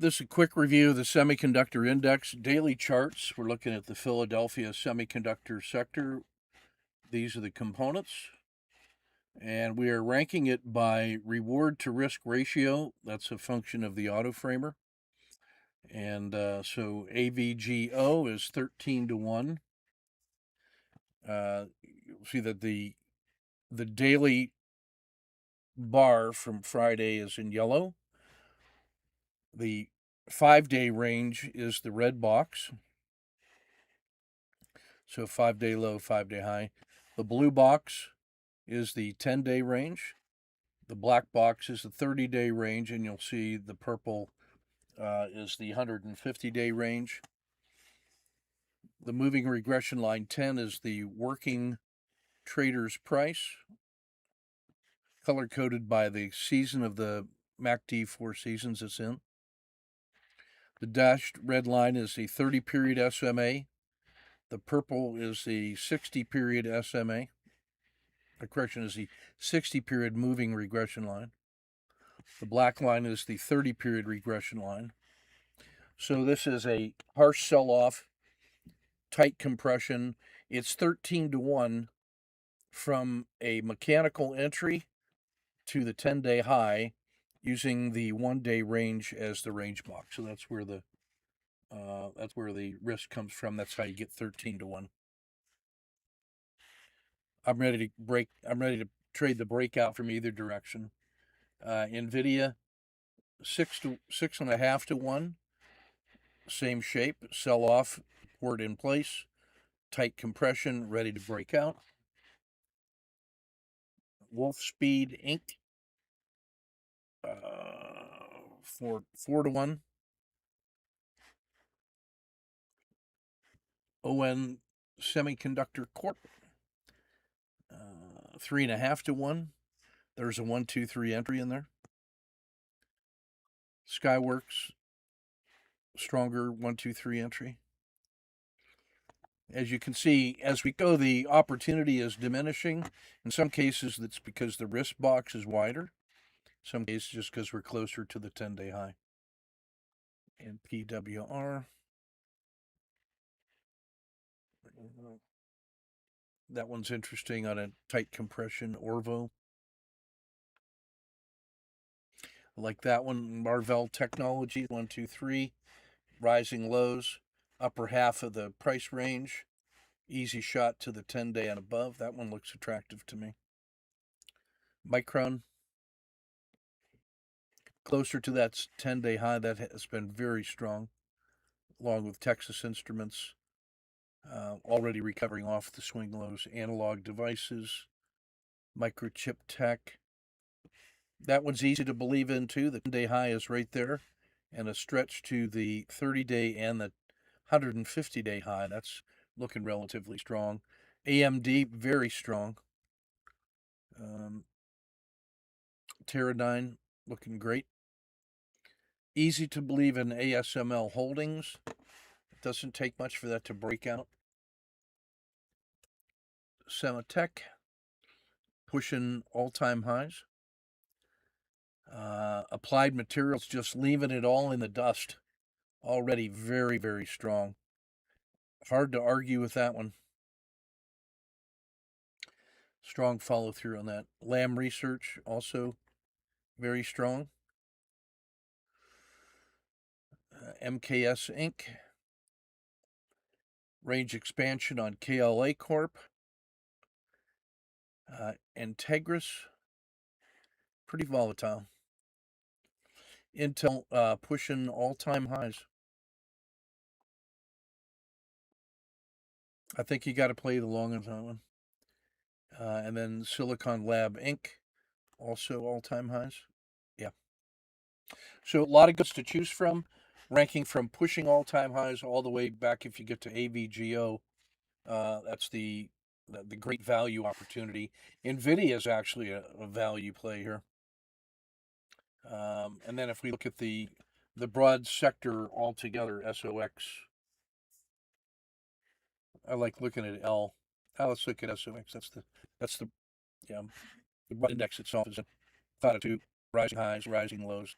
This is a quick review of the semiconductor index daily charts. We're looking at the Philadelphia semiconductor sector. These are the components. And we are ranking it by reward to risk ratio. That's a function of the auto framer. And so AVGO is 13 to 1. You'll see that the daily bar from Friday is in yellow. The 5-day range is the red box. So 5-day low, 5-day high. The blue box is the 10-day range. The black box is the 30-day range, and you'll see the purple is the 150-day range. The moving regression line 10 is the working trader's price, color-coded by the season of the MACD 4 seasons it's in. The dashed red line is the 30-period SMA. The purple is the 60-period SMA. The correction is the 60-period moving regression line. The black line is the 30-period regression line. So this is a harsh sell-off, tight compression. It's 13 to 1 from a mechanical entry to the 10-day high using the 1-day range as the range box. So that's where the risk comes from. That's how you get 13 to 1. I'm ready to trade the breakout from either direction. NVIDIA 6.5 to 1. Same shape, sell off, word in place, tight compression, ready to break out. Wolfspeed Inc. 4 to 1. ON Semiconductor Corp. 3.5 to 1. There's a 1, 2, 3 entry in there. Skyworks, stronger 1, 2, 3 entry. As you can see, as we go, the opportunity is diminishing. In some cases, that's because the risk box is wider. In some cases, just because we're closer to the 10-day high. And PWR. That one's interesting on a tight compression Orvo. I like that one. Marvell Technology, 1, 2, 3. Rising lows, upper half of the price range. Easy shot to the 10-day and above. That one looks attractive to me. Micron, closer to that 10-day high. That has been very strong, along with Texas Instruments, already recovering off the swing lows. Analog Devices, Microchip Tech. That one's easy to believe in, too. The 10-day high is right there, and a stretch to the 30-day and the 150-day high. That's looking relatively strong. AMD, very strong. Teradyne, looking great. Easy to believe in ASML Holdings. It doesn't take much for that to break out. Sematech, pushing all-time highs. Applied Materials, just leaving it all in the dust. Already very, very strong. Hard to argue with that one. Strong follow through on that. Lam Research, also very strong. MKS Inc. Range expansion on KLA Corp. Integris, pretty volatile. Intel pushing all-time highs. I think you got to play the long on that one. And then Silicon Lab Inc., also all-time highs. Yeah. So a lot of goods to choose from, ranking from pushing all-time highs all the way back. If you get to AVGO, that's the great value opportunity. NVIDIA is actually a value play here. And then if we look at the broad sector altogether, SOX, I like looking at L. Let's look at SOX. That's the broad index itself is a 5 to 2, rising highs, rising lows.